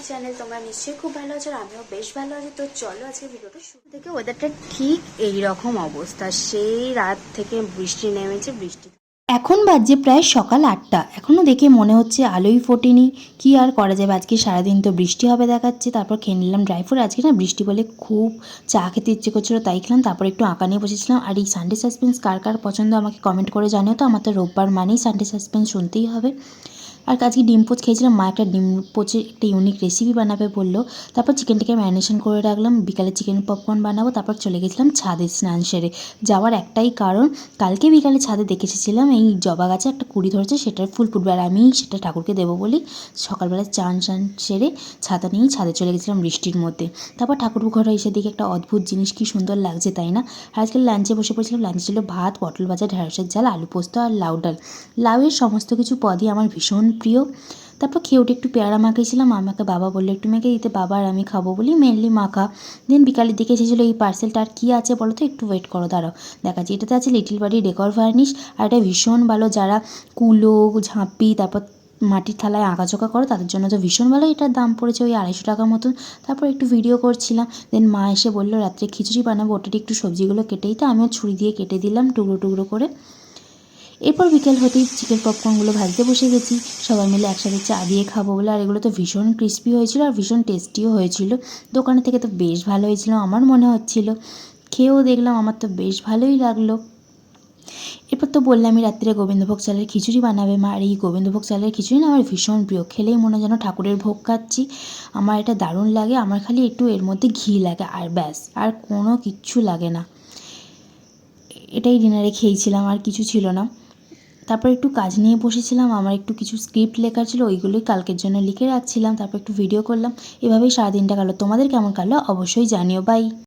Channel. তোমরা নিশ্চয়ই খুব ভালো আছো, আর আমিও বেশ ভালো আছি। তো চলো আজকে ভিডিওটা শুরু থেকে। ওয়েদারটা ঠিক এই রকম অবস্থা, সেই রাত থেকে বৃষ্টি নেমেছে। বৃষ্টি এখন বাজে প্রায় সকাল 8টা। এখনও দেখে মনে হচ্ছে আলোই ফোটেনি। কি আর করা যাবে, আজকে সারাদিন তো বৃষ্টি হবে দেখাচ্ছে। তারপর খেয়ে নিলাম ড্রাই ফ্রুট। আজকে না বৃষ্টি বলে খুব চা খেতে ইচ্ছে করছিলো, তাই খেলাম। তারপর একটু আঁকা নিয়ে বসেছিলাম। আর এই সানডে সাসপেন্স কার কার পছন্দ আমাকে কমেন্ট করে জানিও তো। আমার তো রোববার মানেই সানডে সাসপেন্স শুনতেই হবে। আর আজকে ডিম পোচ খেয়েছিলাম। মা একটা ডিম পোচের একটা ইউনিক রেসিপি বানাবে বললো। তারপর চিকেনটাকে ম্যারিনেশন করে রাখলাম, বিকালে চিকেন পপকর্ন বানাবো। তারপর চলে গেছিলাম ছাদে স্নান সেরে। যাওয়ার একটাই কারণ, কালকে বিকালে ছাদে দেখে এসেছিলাম এই জবা গাছে একটা কুড়ি ধরেছে, সেটার ফুল ফুটবে, আর আমি সেটা ঠাকুরকে দেবো বলি সকালবেলা চান সেরে ছাতা নিয়েই ছাদে চলে গেছিলাম বৃষ্টির মধ্যে। তারপর ঠাকুর ঘরে এসে দেখে একটা অদ্ভুত জিনিস, কি সুন্দর লাগছে তাই না। আর আজকে লাঞ্চে বসে পড়েছিলাম। লাঞ্চে ছিল ভাত, পটল ভাজা, ঢেঁড়সের ঝাল, আলু পোস্ত আর লাউ ডাল। লাউয়ের সমস্ত কিছু পদই আমার ভীষণ প্রিয়। তারপর খেয়ে উঠে একটু পেয়ারা মাখিয়েছিলাম। আমাকে বাবা বললো একটু মেখে দিতে, বাবা আর আমি খাবো বলি মেনলি মাখা। দেন বিকালের দিকে এসেছিলো এই পার্সেলটা। আর কী আছে বলো তো, একটু ওয়েট করো, দাঁড়াও দেখাচ্ছি। এটাতে আছে লিটিল বাড়ি ডেকর ভার্নিশ। আর এটা ভীষণ ভালো, যারা কুলো ঝাঁপি তারপর মাটির থালায় আঁকাঝোঁকা করো তাদের জন্য তো ভীষণ ভালো। এটার দাম পড়েছে ওই 250 টাকা মতন। তারপর একটু ভিডিও করছিলাম। দেন মা এসে বললো রাত্রে খিচুড়ি বানাবো, ওটাতে একটু সবজিগুলো কেটেই, তো আমিও ছুরি দিয়ে কেটে দিলাম টুকরো টুকরো করে। এরপর বিকেল হতেই চিকেন পপকর্নগুলো ভাজতে বসে গেছি, সবাই মিলে একসাথে চা দিয়ে খাবো বলে। আর এগুলো তো ভীষণ ক্রিস্পি হয়েছিল আর ভীষণ টেস্টিও হয়েছিল। দোকানের থেকে তো বেশ ভালো হয়েছিল আমার মনে হচ্ছিল। খেয়েও দেখলাম, আমার তো বেশ ভালোই লাগলো। এরপর তো বললামই রাত্রে গোবিন্দভোগ চালের খিচুড়ি বানাবে মা। আর এই গোবিন্দভোগ চালের খিচুড়ি না আমার ভীষণ প্রিয়, খেলেই মনে যেন ঠাকুরের ভোগ খাচ্ছি। আমার এটা দারুণ লাগে। আমার খালি একটু এর মধ্যে ঘি লাগে, আর ব্যাস, আর কোনো কিচ্ছু লাগে না। এটাই ডিনারে খেয়েছিলাম, আর কিছু ছিল না। তারপর একটু কাজ নিয়ে বসেছিলাম। আমার একটু কিছু স্ক্রিপ্ট লেখা ছিল, ওইগুলোই কালকের জন্য লিখে রাখছিলাম। তারপর একটু ভিডিও করলাম। এভাবেই সারাদিনটা কাটলো। তোমাদের কেমন কাটলো অবশ্যই জানিও। বাই।